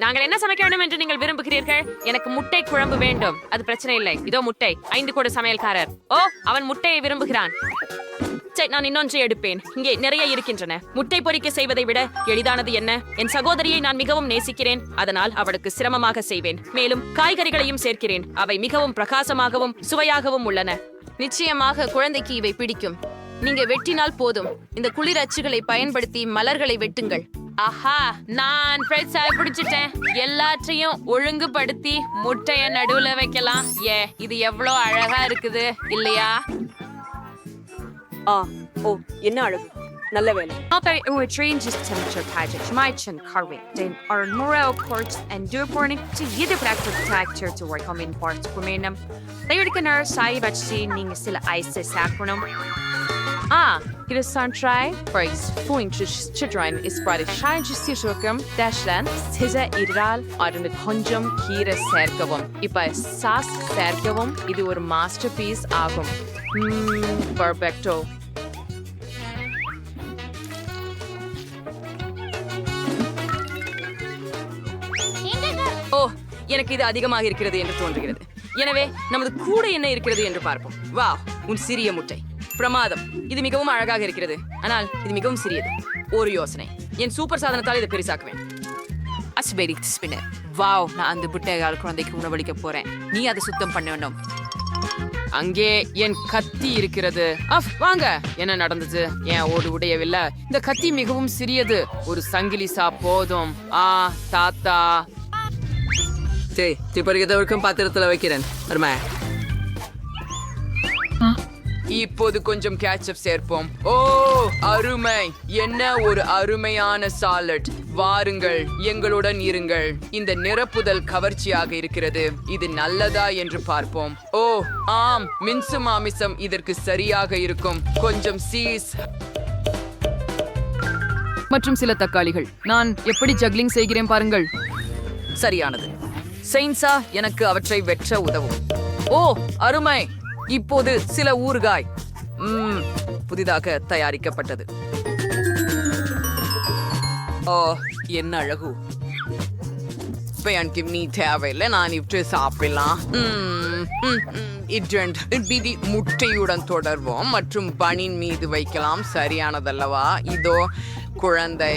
நாங்கள் என்ன சமைக்க வேண்டும் என்று நீங்கள் விரும்புகிறீர்கள்? எனக்கு முட்டை குழம்பு வேண்டும். அது பிரச்சனை இல்லை. இதோ முட்டை. 5 கூட சமையல்காரர். ஓ, அவன் முட்டையை விரும்புகிறான். சரி, நான் இன்னொன்று எடுப்பேன். இங்கே நிறைய இருக்கின்றன. முட்டை பொரிக்க செய்வதை விட எளிதானது என்ன? என் சகோதரியை நான் மிகவும் நேசிக்கிறேன். அதனால் அவளுக்கு சிரமமாக செய்வேன். மேலும் காய்கறிகளையும் சேர்க்கிறேன். அவை மிகவும் பிரகாசமாகவும் சுவையாகவும் உள்ளன. நிச்சயமாக குழந்தைக்கு இவை பிடிக்கும். நீங்க வெட்டினால் போதும். இந்த குளிர் அச்சுகளை பயன்படுத்தி மலர்களை வெட்டுங்கள். ஆஹா, நான் பிடிச்சிட்டேன். எல்லாற்றையும் ஒழுங்குபடுத்தி முட்டைய நடுவுல வைக்கலாம். இது எவ்வளவு அழகா இருக்குது இல்லையா? ஓ, என்ன அழகு. நல்ல வேலை. Altijd uw traintjes temperature package, maatje karwin. Den are moral courts and doorborning to jede praktische temperature te work om in part te komen. Leerlijke naar saai wat zien ning sila ice sakronum. It is Santrai, Bryce, Foing Chidrin is brought a shine to Sishokam, Dashland, Tiza Idral, Arden Hunjum, Kira Serkavam. Ipa Sas Serkavam, இது ஒரு masterpiece ஆகும். Perfecto. ஓ, எனக்கு இது அதிகமாக இருக்கிறது என்று தோன்றுகிறது. எனவே நமது கூட என்ன இருக்கிறது என்று பார்ப்போம். வா, உன் சிறிய முட்டை பிரமாதம். இது மிகவும் அழகாக இருக்கிறது, ஆனால் இது மிகவும் சிறியது. ஒரு யோசனை, என் சூப்பர் சாதனத்தால் இதை பெரிசாக்குவேன். வாவ், நான் அந்த முட்டையால் குழந்தைக்கு உணவளிக்க போறேன். நீ அதை சுத்தம் பண்ண வேண்டும். அங்கே என் கத்தி இருக்கிறது. வாங்க, என்ன நடந்தது? ஏன் ஓடு உடையவில்லை? இந்த கத்தி மிகவும் சிறியது. ஒரு சங்கிலி போதும். தாத்தா, திப்பறிக்கதவருக்கும் பாத்திரத்துல வைக்கிறேன். இப்போது கொஞ்சம் கேட்சப் சேர்ப்போம். ஓ, அருமை! என்ன ஒரு அருமையான சாலட். வாருங்கள், எங்களுடன் இருங்கள். இந்த நிரப்புதல் கவர்ச்சியாக இருக்கிறது. இது நல்லதா என்று பார்ப்போம். ஓ, ஆம், மின்சு மாமிசம் இதற்கு சரியாக இருக்கும். கொஞ்சம் சீஸ் மற்றும் சில தக்காளிகள். நான் எப்படி ஜக்லிங் செய்கிறேன் பாருங்கள். சரியானது. செயின்சா எனக்கு அவற்றை வெற்ற உதவும். ஓ, அருமை! இப்போது சில ஊறுகாய். புதிதாக தயாரிக்கப்பட்டது. ஓ, என்ன அழகு. எனக்கு நீ தேவையில்லை, நான் இப்படி சாப்பிடலாம். முட்டையுடன் தொடர்வோம் மற்றும் பனின் மீது வைக்கலாம். சரியானதல்லவா? இதோ குழந்தை.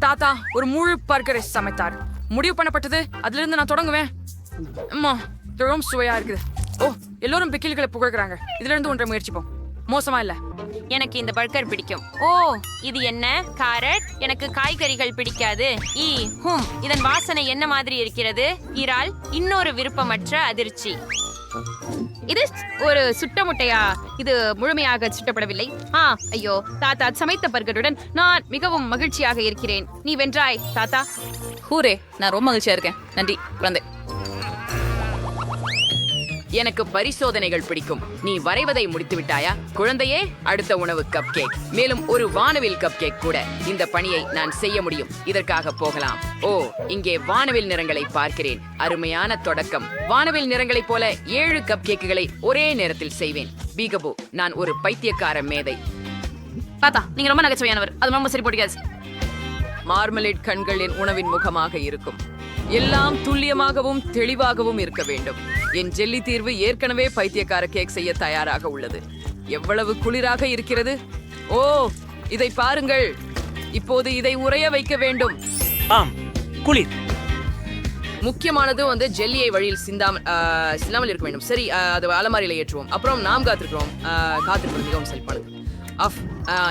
தாத்தா ஒரு முழு பர்கரை சமைத்தார். முடிவு பண்ணப்பட்டது. அதிலிருந்து நான் தொடங்குவேன். ரொம்ப சுவையா இருக்குது. ஓ, எல்லோரும் பிக்கில்களை புகழ்கிறாங்க. இதுல இருந்து ஒன்றை முயற்சிப்போம். மோசமா இல்ல. எனக்கு இந்த பர்கர் பிடிக்கும். ஓ, இது என்ன? காரட். எனக்கு காய்கறிகள் பிடிக்காது. இதன் வாசனை என்ன மாதிரி இருக்கிறது? இறால். இன்னொரு விருப்பமற்ற அதிர்ச்சி. இது ஒரு சுட்ட முட்டையா? இது முழுமையாக சுட்டப்படவில்லை. ஐயோ, தாத்தா சமைத்த பர்கருடன் நான் மிகவும் மகிழ்ச்சியாக இருக்கிறேன். நீ வென்றாய் தாத்தா. ஹூரே, நான் ரொம்ப மகிழ்ச்சியா இருக்கேன். நன்றி குழந்தை. எனக்கு பரிசோதனைகள் பிடிக்கும். நீ வரைவதை முடித்து விட்டாயா குழந்தையே? அடுத்த உணவு கப் கேக். மேலும் ஒரு வானவில் கப் கேக் கூட. இந்த பணியை நான் செய்ய முடியும். இதற்காக போகலாம். ஓ, இங்கே வானவில் நிறங்களை பார்க்கிறேன். அருமையான தொடக்கம். வானவில் நிறங்களைப் போல 7 கப் கேக்குகளை ஒரே நேரத்தில் செய்வேன். பீகபு, நான் ஒரு பைத்தியக்கார மேதை. தாத்தா, நீங்க ரொம்ப நகைச்சுவையானவர். அது ரொம்ப சரி போட்டுக்காது. மார்மலேட் கண்களின் உணவின் முகமாக இருக்கும். எல்லாம் துல்லியமாகவும் தெளிவாகவும் இருக்க வேண்டும். என் ஜெல்லி தீர்வு ஏற்கனவே பைத்தியக்கார கேக் செய்ய தயாராக உள்ளது. எவ்வளவு குளிராக இருக்கிறது! ஓ, இதை பாருங்கள். இப்போது இதை உறைய வைக்க வேண்டும். குளிர். முக்கியமானது ஜெல்லியை வழியில் சிந்தாமல் இருக்க வேண்டும். சரி, அது அலமாரியில ஏற்றுவோம். அப்புறம் நாம் காத்திருப்பது மிகவும் செழிப்பானது.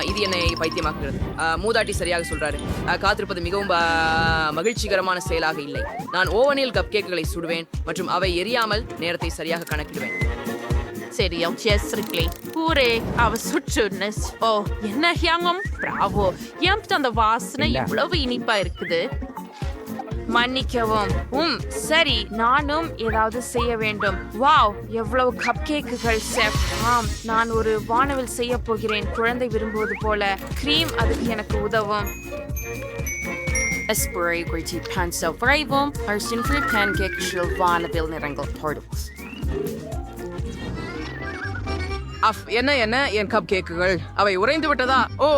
இது என்னை பைத்தியமாக்குகிறது. மூதாட்டி சரியாக சொல்றாரு. காத்திருப்பது மிகவும் மகிழ்ச்சிகரமான செயலாக இல்லை. நான் ஓவனில் கப் கேக்குகளை சுடுவேன் மற்றும் அவை எரியாமல் நேரத்தை சரியாக கணக்கிடுவேன். சரியாம், ஜெஸ்ரிக்லி. பூரே, அவ சுற்றுனஸ். ஓ, என்ன ஹியாங்கம். பிராவோ. ஏன் அந்த வாசனை இவ்வளவு இனிப்பா இருக்குது? மன்னிக்கவும். சரி, நானும் ஏதாவது செய்ய வேண்டும். வாவ், எவ்வளவு கப் கேக்குகள் செஃப். நான் ஒரு வானவில் செய்ய போகிறேன். குழந்தை விரும்புவது போல. கிரீம் அதுக்கு எனக்கு உதவும். Espera gritty panso vivom, arsin for pancake shil vaanabil nirangal portables. என்ன என் கப் கேக்குகள் அவை உறைந்து விட்டதா? ஓ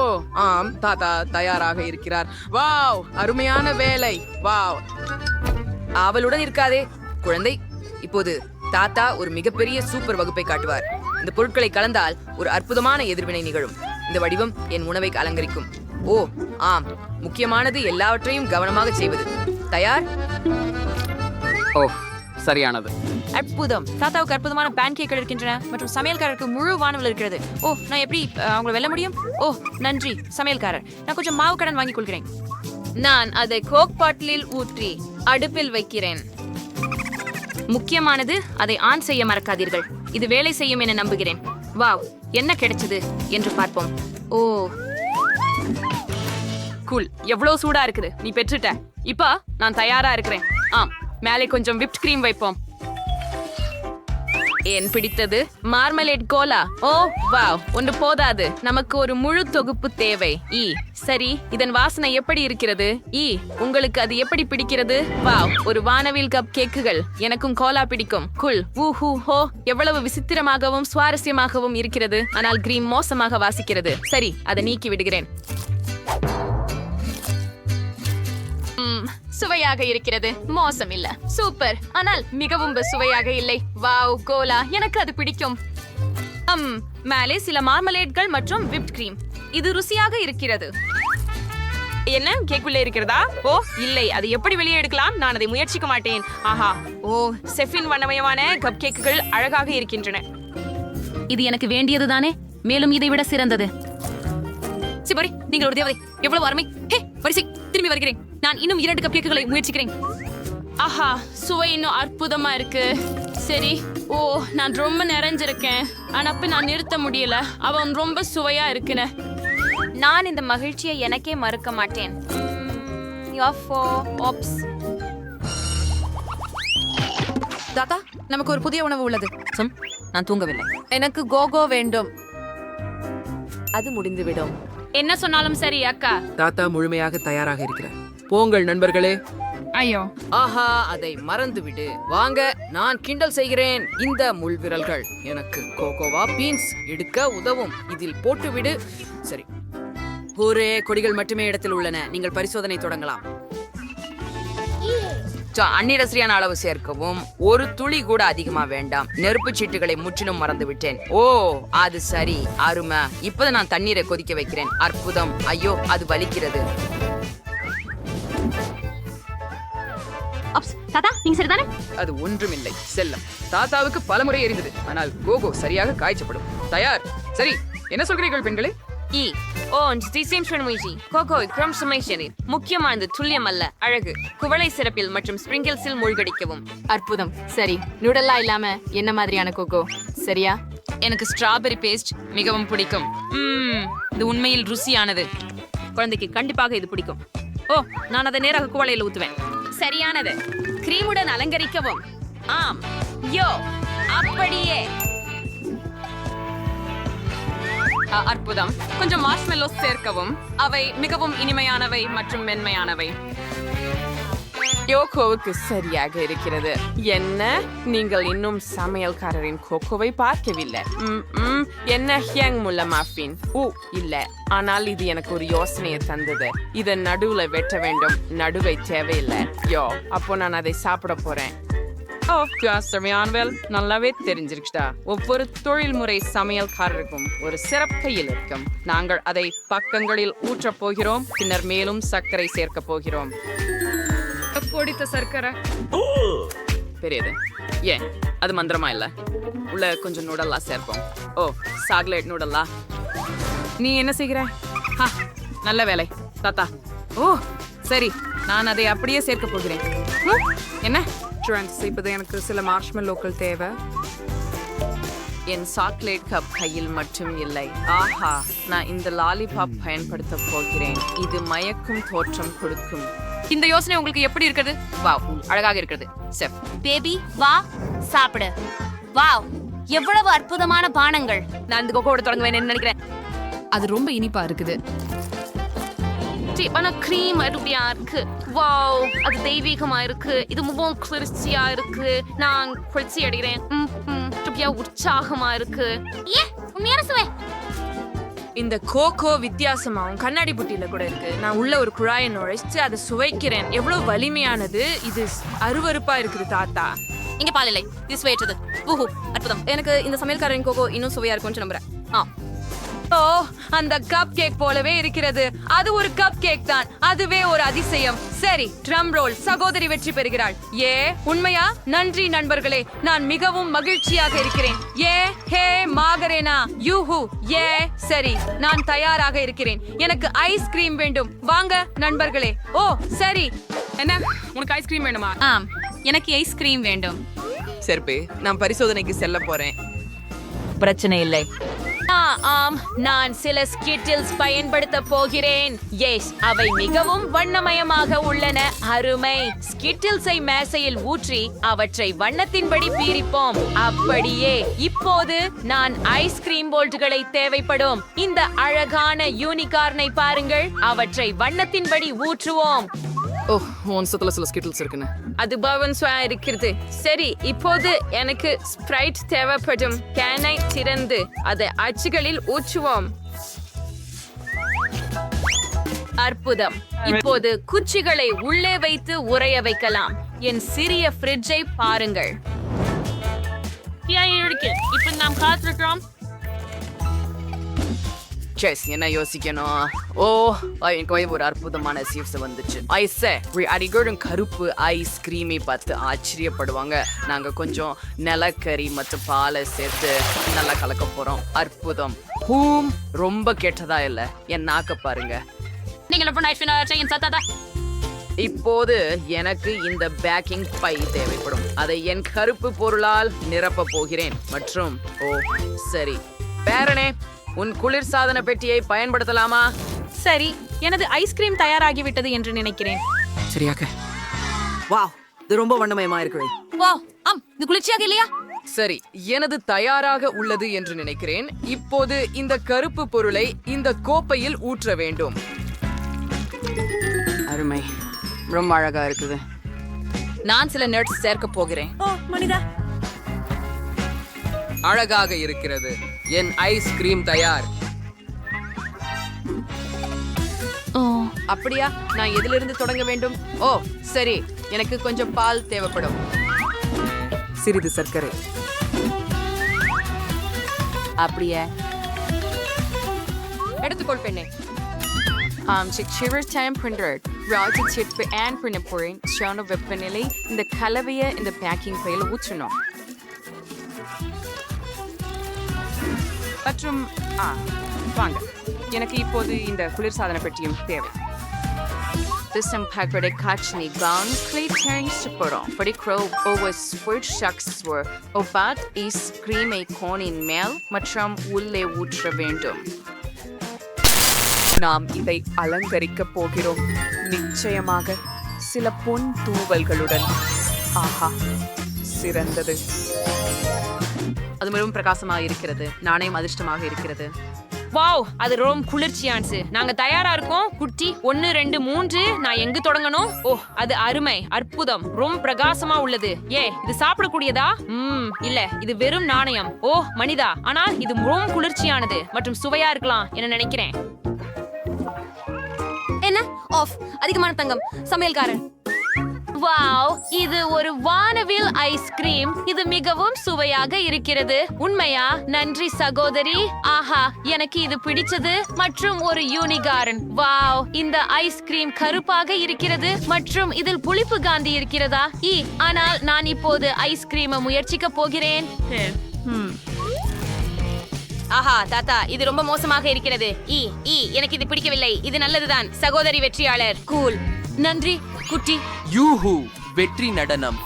ஆம், தாத்தா தயாராக இருக்கிறார். வாவ், அருமையான வேலை. வாவ். அவளுடன் இருக்காதே குழந்தை. இப்போது தாத்தா ஒரு மிகப்பெரிய சூப்பர் வகுப்பை காட்டுவார். இந்த பொருட்களை கலந்தால் ஒரு அற்புதமான எதிர்வினை நிகழும். இந்த வடிவம் என் உணவை அலங்கரிக்கும். ஓ ஆம், முக்கியமானது எல்லாவற்றையும் கவனமாக செய்வது. தயார்? ஓ சரியானது. அற்புதம். தாத்தாவுக்கு அற்புதமான பேன் கேக்கள் இருக்கின்றன மற்றும் சமையல்காரருக்கு முழு வானவில் இருக்கிறது. ஓ, நான் எப்படி அவங்களை வெல்ல முடியும்? ஓ நன்றி சமையல்காரர். நான் கொஞ்சம் மாவு கடன் வாங்கிக் கொள்கிறேன். நான் அதை கோக் பாட்டிலில் ஊற்றி அடுப்பில் வைக்கிறேன். முக்கியமானது, அதை ஆன் செய்ய மறக்காதீர்கள். இது வேலை செய்யும் என நம்புகிறேன். வாவ், என்ன கிடைச்சது என்று பார்ப்போம். ஓ கூல், எவ்வளவு சூடா இருக்குது. நீ பெற்றுட்ட. இப்ப நான் தயாரா இருக்கிறேன். ஆம், மேலே கொஞ்சம் விப்ட் கிரீம் வைப்போம். ஏன் பிடித்தது மார்மலேட் கோலா. ஓ வாவ், ஒன்று போதாது, நமக்கு ஒரு முழு தொகுப்பு தேவை. சரி, இதன் வாசனை எப்படி இருக்கிறது? உங்களுக்கு அது எப்படி பிடிக்கிறது? வாவ், ஒரு வானவில் கப் கேக்குகள். எனக்கும் கோலா பிடிக்கும். குல், ஊஹூ ஹோ, எவ்வளவு விசித்திரமாகவும் சுவாரஸ்யமாகவும் இருக்கிறது. ஆனால் கிரீம் மோசமாக வாசிக்கிறது. சரி, அதை நீக்கி விடுகிறேன். சுவையாக இருக்கிறது. மோசம் இல்ல, சூப்பர். ஆனால் மிகவும் சுவையாக இல்லை. வாவ் கோலா, எனக்கு அது பிடிக்கும். மேலே சில மார்மலேட்கள் மற்றும் விப்ட் கிரீம். இது ருசியாக இருக்கிறது. என்ன கேக்குள்ளே இருக்கிறதா? ஓ இல்லை, அது எப்படி வெளியே எடுக்கலாம்? நான் அதை முயற்சிக்க மாட்டேன். ஆஹா, ஓ செஃபின் வண்ணமயமான கப் கேக்குகள் அழகாக இருக்கின்றன. இது எனக்கு வேண்டியதுதானே, மேலும் இதை விட சிறந்தது. சிபரி, நீங்கள் ஒரு தேவதை. எவ்வளவு அருமை. ஹே வரிசை, திரும்பி வருகிறேன். நான் இன்னும் 2 கப் கேக்குகளை முயற்சிக்கிறேன். ஆஹா, சுவை இன்னும் அற்புதமா இருக்கு. சரி, ஓ நான் ரொம்ப நிறைஞ்சிருக்கேன். ஆனா நான் நிறுத்த முடியல. அவன் ரொம்ப சுவையா இருக்குன்னு. நான் இந்த மகிழ்ச்சியை எனக்கே மறுக்க மாட்டேன். தாத்தா, நமக்கு ஒரு புதிய உணவு உள்ளது. நான் தூங்கவில்லை. எனக்கு கோகோ வேண்டும். அது முடிந்துவிடும். என்ன சொன்னாலும் சரி அக்கா. தாத்தா முழுமையாக தயாராக இருக்கிறார். போங்கள் நண்பர்களே. ஐயோ, ஆஹா, அதை மறந்துவிடு. வாங்க, நான் கிண்டல் செய்கிறேன். இந்த முள்விரல்கள் எனக்கு கோகோவா பீன்ஸ் எடுக்க உதவும். இதில் போட்டுவிடு. சரி, ஒரே கொடிகள் மட்டுமே இடத்தில் உள்ளன. நீங்கள் பரிசோதனை தொடங்கலாம். அந்நிரசரியான அளவு சேர்க்கவும். ஒரு துளி கூட அதிகமா வேண்டாம். நெருப்பு சீட்டுகளை முற்றிலும் மறந்து விட்டேன். ஓ அது சரி, அருமை. இப்பதான் நான் தண்ணீரை கொதிக்க வைக்கிறேன். அற்புதம். ஐயோ, அது வலிக்கிறது. தாத்தா, நீங்க சரிதானே? அது ஒன்றுமில்லை செல்லம். தாத்தாவுக்கு பலமுறை எரிந்தது, ஆனால் கோகோ சரியாக காய்ச்சப்படும். தயார்? சரி, என்ன சொல்கிறீர்கள் பெண்களே? முக்கியமானது துல்லியம் அல்ல, அழகு. குவளை சிறப்பில் மற்றும் ஸ்பிரிங்கிள்ஸில் மூழ்கடிக்கவும். அற்புதம். சரி, நூடலா இல்லாம என்ன மாதிரியான கோகோ? சரியா? எனக்கு ஸ்ட்ராபெரி பேஸ்ட் மிகவும் பிடிக்கும். இது உண்மையில் ருசியானது. குழந்தைக்கு கண்டிப்பாக இது பிடிக்கும். ஓ, நான் அதை நேராக குவளையில் ஊத்துவேன். சரியானது. கிரீமுடன் அலங்கரிக்கவும். ஆம், யோ அப்படியே. அற்புதம். கொஞ்சம் மார்ஷ்மெல்லோஸ் சேர்க்கவும். அவை மிகவும் இனிமையானவை மற்றும் மென்மையானவை. யோகோவுக்கு சரியாக இருக்கிறது. என்ன, நீங்கள் இன்னும் சமையல்காரரின் கோகோவை பார்க்கவில்லை? என்ன ஹியங் முல்ல மாஃபின்? இல்ல, ஆனால் இது எனக்கு ஒரு யோசனையை தந்தது. இதை நடுவுல வெட்ட வேண்டும். நடுவை தேவையில்லை. அப்போ நான் அதை சாப்பிட போறேன். நல்லாவே தெரிஞ்சிருக்கா. ஒவ்வொரு தொழில்முறை சமையல்காரருக்கும் ஒரு சிறப்பையில் இருக்கும். நாங்கள் அதை பக்கங்களில் ஊற்றப் போகிறோம். பின்னர் மேலும் சர்க்கரை சேர்க்க போகிறோம். பொடித்த சர்க்கரை பெரியது. ஏன் அது மந்திரமா இல்ல? உள்ள கொஞ்சம் நூடல்லா சேர்ப்போம். ஓ, சாக்லேட் நூடல்லா. நீ என்ன செய்கிற? நல்ல வேலை தாத்தா. ஓ சரி, நான் அதை அப்படியே சேர்க்க போகிறேன். என்ன இப்போது எனக்கு சில மார்ஷ்மெல்லோக்கள் தேவை. என் சாக்லேட் கப் கையில் மட்டும் இல்லை. ஆஹா, நான் இந்த லாலிபாப் பயன்படுத்த போகிறேன். இது மயக்கும் தோற்றம் கொடுக்கும். இந்த யோசனை உங்களுக்கு எப்படி இருக்குது? வாவ், அழகாக இருக்கிறது. செஃப் பேபி, வா சாப்பிடு. வாவ், எவ்வளவு அற்புதமான பானங்கள். நான் இந்த கோகோட தொடங்குவேன் நினைக்கிறேன். அது ரொம்ப இனிப்பா இருக்குது. ஆனா கிரீம் அருமையா இருக்கு. வாவ், அது தெய்வீகமா இருக்கு. இது மிகவும் குளிர்ச்சியா இருக்கு. நான் குளிர்ச்சி அடைகிறேன். உற்சாகமா இருக்கு. உண்மையான சுவை. இந்த கோகோ வித்தியாசமாவும் கண்ணாடி புட்டியில கூட இருக்கு. நான் உள்ள ஒரு குழாயை நுழைச்சு அதை சுவைக்கிறேன். எவ்வளவு வலிமையானது. இது அருவருப்பா இருக்குது தாத்தா. இங்க பால் இல்லை, இது சுவையற்றது. ஊஹு, அற்புதம். எனக்கு இந்த சமையல்காரரின் கோகோ இன்னும் சுவையா இருக்கும்னு நம்புறேன். ஓ, அந்த கப் கேக் போலவே இருக்கிறது. அது ஒரு கப் கேக் தான். அதுவே ஒரு அதிசயம். சரி, ட்ரம் ரோல். சகோதரி வெற்றி பெறுகிறாள். ஏ, உண்மையா? நன்றி நண்பர்களே, நான் மிகவும் மகிழ்ச்சியாக இருக்கிறேன். ஏ, ஹே மாகரேனா, யூஹு. ஏ, சரி, நான் தயாராக இருக்கிறேன். எனக்கு ஐஸ்கிரீம் வேண்டும். வாங்க நண்பர்களே. ஓ, சரி. என்ன, உனக்கு ஐஸ்கிரீம் வேணுமா? ஆம், எனக்கு ஐஸ்கிரீம் வேண்டும். செருப்பு, நான் பரிசோதனைக்கு செல்ல போறேன். பிரச்சனை இல்லை. ஆம், நான் சில ஸ்கிட்டில்ஸ் பயன்படுத்த போகிறேன். எஸ், அவை மிகவும் வண்ணமயமாக உள்ளன. அருமை. ஸ்கிட்டில்ஸை மேசையில் ஊற்றி அவற்றை வண்ணத்தின்படி பீரிப்போம். அப்படியே. இப்போது நான் ஐஸ்கிரீம் போல்ட்களை தேவைப்படும். இந்த அழகான யூனிகார்னை பாருங்கள். அவற்றை வண்ணத்தின்படி ஊற்றுவோம். ஓ, உன் சுத்தல சில ஸ்கிட்டில்ஸ் இருக்குன்னு. அது பவன்ஸ்வா இருக்கிறது. சரி, இப்போது எனக்கு ஸ்ப்ரைட் தேவைப்படும். கேனை திறந்து அதை அச்சுகளில் ஊற்றுவோம். அற்புதம். இப்போது குச்சிகளை உள்ளே வைத்து உறைய வைக்கலாம். என் சிறிய ஃப்ரிட்ஜை பாருங்கள். இப்ப நாம் காத்திருக்கிறோம். செஸ், என்ன யோசிக்கணும்? ஓ, எனக்கு ஒரு அற்புதமான சீப்ஸ் வந்துச்சு. அடிக்கடும் கருப்பு ஐஸ்கிரீமை பார்த்து ஆச்சரியப்படுவாங்க. நாங்க கொஞ்சம் நிலக்கரி மற்றும் பாலை சேர்த்து நல்லா கலக்க போறோம். அற்புதம். ஹூம், ரொம்ப கெட்டதா இல்ல. என் நாக்க பாருங்க. இப்போது எனக்கு இந்த பேக்கிங் பை தேவைப்படும். அதை என் கருப்பு பொருளால் நிரப்ப போகிறேன். மற்றும் ஓ, சரி பேரனே, உன் குளிர்சாதன பெட்டியை பயன்படுத்தலாமா? சரி, எனது ஐஸ்கிரீம் தயாராகிவிட்டது என்று நினைக்கிறேன். சரியாக. வாவ், இது ரொம்ப வண்ணமயமா இருக்கு. வாவ், ஆம், இது குளிர்ச்சியாக இல்லையா? சரி, எனது தயாராக உள்ளது என்று நினைக்கிறேன். இப்போது இந்த கருப்பு பொருளை இந்த கோப்பையில் ஊற்ற வேண்டும். அருமை, ரொம்ப அழகா இருக்குது. நான் சில நட்ஸ் சேர்க்க போகிறேன். அழகாக இருக்கிறது. என் ஐஸ்கிரீம் தயார். அப்படியா? நான் எதிலிருந்து தொடங்க வேண்டும்? ஓ, சரி, எனக்கு கொஞ்சம் பால் தேவைப்படும். சிறிது சர்க்கரை. அப்படியே எடுத்துக்கொள் பெண்ணே. வெப்பநிலை இந்த கலவையை இந்த பேக்கிங் பையில ஊற்றணும். மற்றும் வாங்க, எனக்கு இப்போது இந்த குளிர்சாதன பெட்டியும் தேவை. Package kaçni gang klitterings போறோம். படிக்கிறோ over sport shucks were obat is cream a conin mel மற்றும் உள்ளே ஊற்ற வேண்டும். நாம் இதை அலங்கரிக்க போகிறோம். நிச்சயமாக சில பொன் தூவல்களுடன். ஆஹா, சிறந்தது. அது மிகவும் பிரகாசமாக இருக்கிறது. நாணயம் அதிர்ஷ்டமாக இருக்கிறது. வாவ், அது ரொம்ப குளிர்ச்சியானது. நாங்க தயாரா இருக்கோம். குட்டி 1 2 3. நான் எங்க தொடங்கணும்? ஓ, அது அருமை, அற்புதம், ரொம்ப பிரகாசமா உள்ளது. ஏ, இது சாப்பிடக்கூடியதா? இல்ல, இது வெறும் நாணயம். ஓ மனிதா, ஆனால் இது ரொம்ப குளிர்ச்சியானது மற்றும் சுவையா இருக்கலாம் என நினைக்கிறேன். என்ன? ஆஃப், அதிகமான தங்கம். சமையல்காரன். வாவ், இது ஒரு வானவில் ஐஸ்கிரீம். இது மிகவும் சுவையாக இருக்கிறது. உண்மையா? நன்றி சகோதரி. ஆஹா, எனக்கு இது பிடிச்சது. மற்றும் ஒரு யூனிகார்ன். வாவ், இந்த ஐஸ்கிரீம் கருப்பாக இருக்கிறது மற்றும் இதில் புளிப்பு காந்தி இருக்கிறதா? ஆனால் நான் இப்போது ஐஸ்கிரீமை முயற்சிக்க போகிறேன். ஆஹா, தாத்தா, இது ரொம்ப மோசமாக இருக்கிறது. எனக்கு இது பிடிக்கவில்லை. இது நல்லதுதான். சகோதரி வெற்றியாளர். கூல். நன்றி குட்டி. யூஹூ, வெற்றி நடனம்.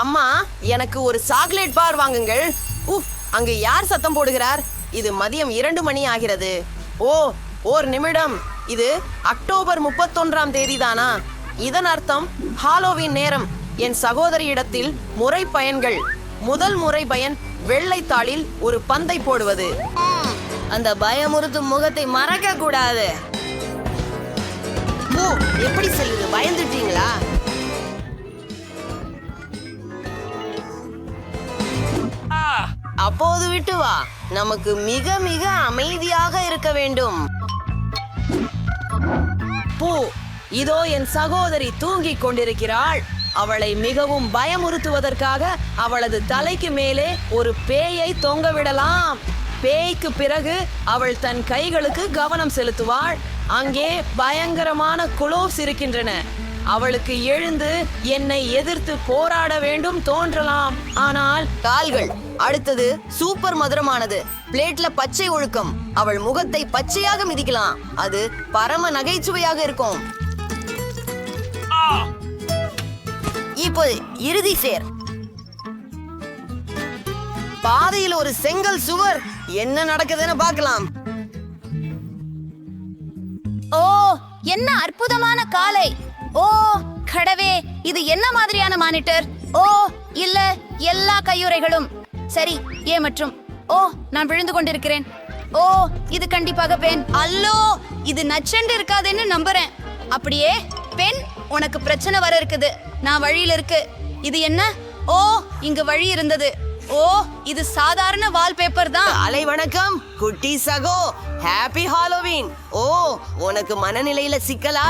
அம்மா, எனக்கு ஒரு சாக்லேட் பார் வாங்குங்கள். அங்கு யார் சத்தம் போடுகிறார்? இது மதியம் 2 மணி ஆகிறது. ஓ, ஒரு நிமிடம். இது அக்டோபர் 31ஆம் தேதி தானா? இதன் அர்த்தம் ஹாலோவின் நேரம். என் சகோதரியிடத்தில் முறை பயன்கள். முதல் முறை பயன் வெள்ளைத்தாளில் ஒரு பந்தை போடுவது. அந்த பயமுறுத்தும் முகத்தை மறக்க கூடாது. ஓ, எப்படி சொல்லுது? பயந்துட்டீங்களா? அப்போது விட்டு வா. நமக்கு மிக மிக அமைதியாக இருக்க வேண்டும். பூ, இதோ என் சகோதரி தூங்கிக் கொண்டிருக்கிறாள். அவளை மிகவும் பயமுறுத்துவதற்காக அவளது தலைக்கு மேலே ஒரு பேயை தொங்கவிடலாம். பேய்க்கு பிறகு அவள் தன் கைகளுக்கு கவனம் செலுத்துவாள். அங்கே பயங்கரமான குளோவ்ஸ் இருக்கின்றன. அவளுக்கு எழுந்து என்னை எதிர்த்து போராட வேண்டும் தோன்றலாம். ஆனால் கால்கள் அடுத்தது சூப்பர் மதுரமானது. பிளேட்ல பச்சை ஒழுக்கம். அவள் முகத்தை பச்சையாக மிதிக்கலாம். அது பரம நகைச்சுவையாக இருக்கும். இப்போ இறுதி சேர். பாதையில் ஒரு செங்கல் சுவர். என்ன நடக்குதுன்னு பார்க்கலாம். ஓ, என்ன அற்புதமான காலை! ஓ கடவே, இது என்ன மாதிரியான மானிட்டர்? ஓ இல்ல, எல்லா கையுறைகளும் சரி. ஏ மற்றும் ஓ, நான் விழுந்து கொண்டிருக்கிறேன். ஓ, இது கண்டிப்பாக பெண். அல்லோ, இது நச்சண்டு இருக்காதுன்னு நம்புறேன். அப்படியே பெண், உனக்கு பிரச்சனை வர இருக்குது. நான் வழியில இருக்கு. இது என்ன? ஓ, இங்கு வழி இருந்தது. ஓ, இது சாதாரண வால்பேப்பர் தான். அலை வணக்கம் குட்டி சகோ, ஹாப்பி ஹாலோவீன். ஓ, உனக்கு மனநிலையில சிக்கலா?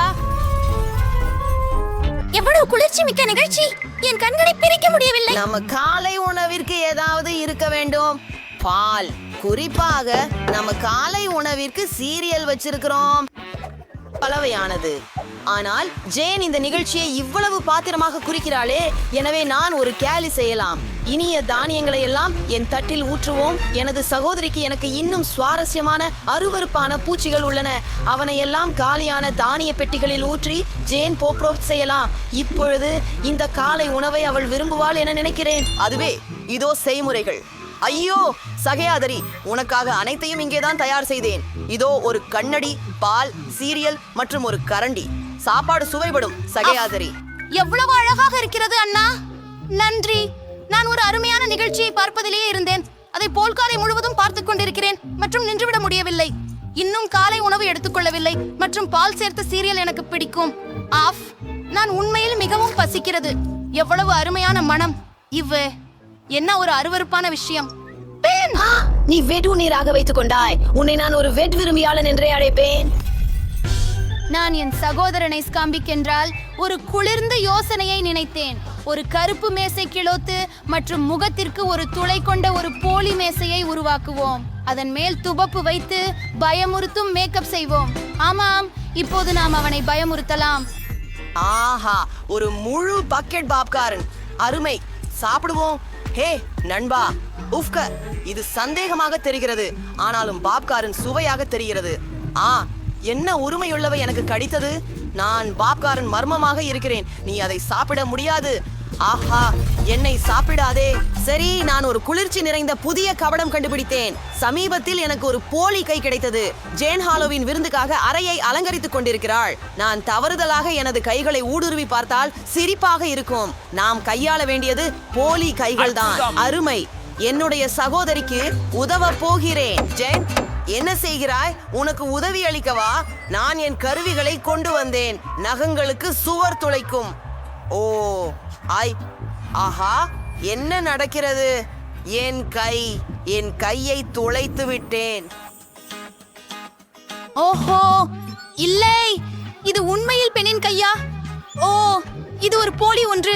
எவ்வளவு குளிர்ச்சி மிக்க நிகழ்ச்சி! என் கண்களை பிரிக்க முடியவில்லை. நம்ம காலை உணவிற்கு ஏதாவது இருக்க வேண்டும். பால், குறிப்பாக நம்ம காலை உணவிற்கு சீரியல் வச்சிருக்கிறோம். பலவையானது. ஆனால் ஜேன் இந்த நிகழ்ச்சியை இவ்வளவு பாத்திரமாக குறிக்கிறாளே, எனவே நான் ஒரு கேலி செய்யலாம். இனிய தானியங்களை எல்லாம் என் தட்டில் ஊற்றுவோம். எனது சகோதரிக்கு எனக்கு இன்னும் சுவாரஸ்யமான அருவருப்பான பூச்சிகள் உள்ளன. அவனை எல்லாம் காலியான தானிய பெட்டிகளில் ஊற்றி ஜேன் போப்ரோப் செய்யலாம். இப்பொழுது இந்த காலை உணவை அவள் விரும்புவாள் என நினைக்கிறேன். அதுவே இதோ செய்முறைகள். ஐயோ சகையாதரி, உனக்காக அனைத்தையும் இங்கேதான் தயார் செய்தேன். இதோ ஒரு கண்ணடி, பால், சீரியல் மற்றும் ஒரு கரண்டி. சாப்பாடு சுவைப்படும் சகையாதரி. எவ்வளவு அழகாக இருக்கிறது அண்ணா. நன்றி. நான் ஒரு அருமையான நிகழ்ச்சியை பார்ப்பதிலேயே இருந்தேன். அதை போல்காலை முழுவதும் பார்த்துக் கொண்டிருக்கிறேன் மற்றும் நின்றுவிட முடியவில்லை. இன்னும் காலை உணவு எடுத்துக்கொள்ளவில்லை மற்றும் பால் சேர்த்த சீரியல் எனக்கு பிடிக்கும். ஆஃப், நான் உண்மையில் மிகவும் பசிக்கிறது. எவ்வளவு அருமையான மனம்! என்ன ஒரு அருவருப்பான விஷயம். நீ வெட் நீராக வைத்துக் கொண்டாய். உன்னை நான் ஒரு வெட் விரும்பியாளன் என்றே அழைப்பேன். நான் என் சகோதரனை ஸ்காம்பிக் என்றால் ஒரு குளிர்ந்த யோசனையை நினைத்தேன். ஒரு கருப்பு மேசை கிளோத்து மற்றும் முகத்திற்கு ஒரு துளை கொண்ட ஒரு போலி மேசையை உருவாக்குவோம். அதன் மேல் துபப்பு வைத்து பயமுறுத்தும் மேக்கப் செய்வோம். ஆமாம், இப்போது நாம் அவனை பயமுறுத்தலாம். ஆஹா, ஒரு முழு பக்கெட் பாப்கார்ன். அருமை. சாப்பிடுவோம். ஹே நண்பா, உஃப்க, இது சந்தேகமாக தெரிகிறது. ஆனாலும் பாப்கார்ன் சுவையாக தெரிகிறது. என்ன உரிமையுள்ளவை எனக்கு கடித்தது. நான் பாப்கார்ன் மர்மமாக இருக்கிறேன். நீ அதை சாப்பிட முடியாது. ஆஹா, என்னை சாப்பிடாதே. சரி, நான் ஒரு குளிர்ச்சி நிறைந்த புதிய கபடம் கண்டுபிடித்தேன். சமீபத்தில் எனக்கு ஒரு போலி கை கிடைத்தது. ஜேன் ஹாலோவின் விருந்துக்காக அறையை அலங்கரித்துக் கொண்டிருக்கிறாள். நான் தவறுதலாக எனது கைகளை ஊடுருவி பார்த்தால் சிரிப்பாக இருக்கும். நாம் கையாள வேண்டியது போலி கைகள் தான். அருமை. என்னுடைய சகோதரிக்கு உதவ போகிறேன். ஜேன், என்ன செய்கிறாய்? உனக்கு உதவி அளிக்கவா? நான் என் கருவிகளை கொண்டு வந்தேன். நகங்களுக்கு சுவர் துளைக்கும். ஓ ஆஹா, என்ன நடக்கிறது? என் கையை துளைத்து விட்டேன். ஓஹோ, இல்லை, இது உண்மையில் பெண்ணின் கையா? ஓ, இது ஒரு போலி ஒன்று.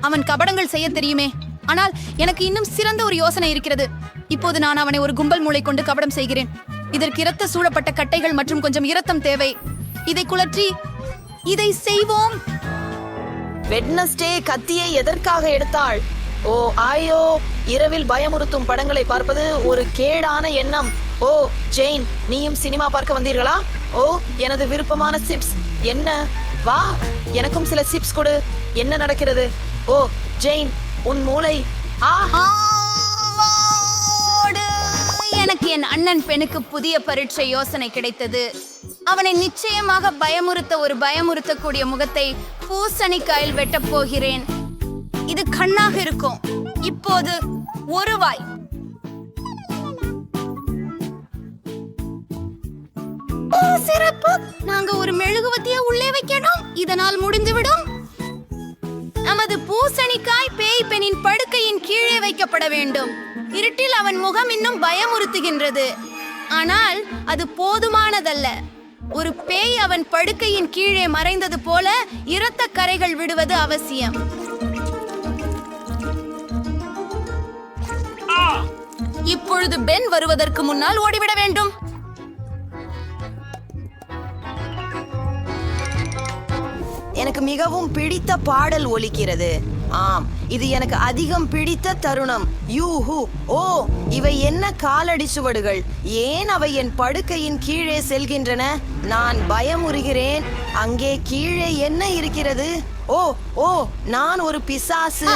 அவன் கபடங்கள் செய்ய தெரியுமே. ஆனால் எனக்கு இன்னும் சிறந்த ஒரு யோசனை இருக்கிறது. இப்போது நான் அவனை ஒரு கும்பல் மூளை கொண்டு கபடம் செய்கிறேன். இதற்கு இரத்த சூழப்பட்ட கட்டைகள் மற்றும் கொஞ்சம் இரத்தம் தேவை. இதை குளற்றி இதை செய்வோம். வெட்னஸ்டே கத்தியை எதற்காக எடுத்தாள்? ஓ ஆயோ, இரவில் பயமுறுத்தும் படங்களை பார்ப்பது ஒரு கேடான எண்ணம். ஓ ஜெயின், நீயும் சினிமா பார்க்க வந்தீர்களா? ஓ, எனது விருப்பமான சிப்ஸ். என்ன? வா, எனக்கும் சில சிப்ஸ் கொடு. என்ன நடக்கிறது? ஓ ஜெயின், உன் மூளை. எனக்கு என் அண்ணன் பெண்ணுக்கு புதிய பரீட்சை யோசனை கிடைத்தது. அவனை நிச்சயமாக பயமுறுத்தக்கூடிய முகத்தை பூசணிக்காயில் வெட்டப் போகிறேன். இது கண்ணாக இருக்கும். இப்போது ஒரு வாய். ஓ சிறப்பு. நாங்க ஒரு மெழுகுவர்த்தியை உள்ளே வைக்கணும். இதனால் முடிந்துவிடும். நமது பூசணிக்காய் பேய் பெண்ணின் படுக்கையின் கீழே வைக்கப்பட வேண்டும். இருட்டில் அவன் முகம் இன்னும் பயமுறுத்துகின்றது. ஆனால் அது போதுமானதல்ல. ஒரு பேய் அவன் படுக்கையின் கீழே மறைந்தது போல இரத்த கரைகள் விடுவது அவசியம். இப்பொழுது பென் வருவதற்கு முன்னால் ஓடிவிட வேண்டும். எனக்கு மிகவும் பிடித்த பாடல் ஒலிக்கிறது. ஆம், இது எனக்கு அதிகம் பிடித்த தருணம். யூஹூ! ஓ, இவை என்ன காலடி சுவடுகள்! ஏன் அவை என் படுக்கையின் கீழே செல்கின்றன? நான் பயமுறுகிறேன். அங்கே கீழே என்ன இருக்கிறது? ஓ ஓ, நான் ஒரு பிசாசு.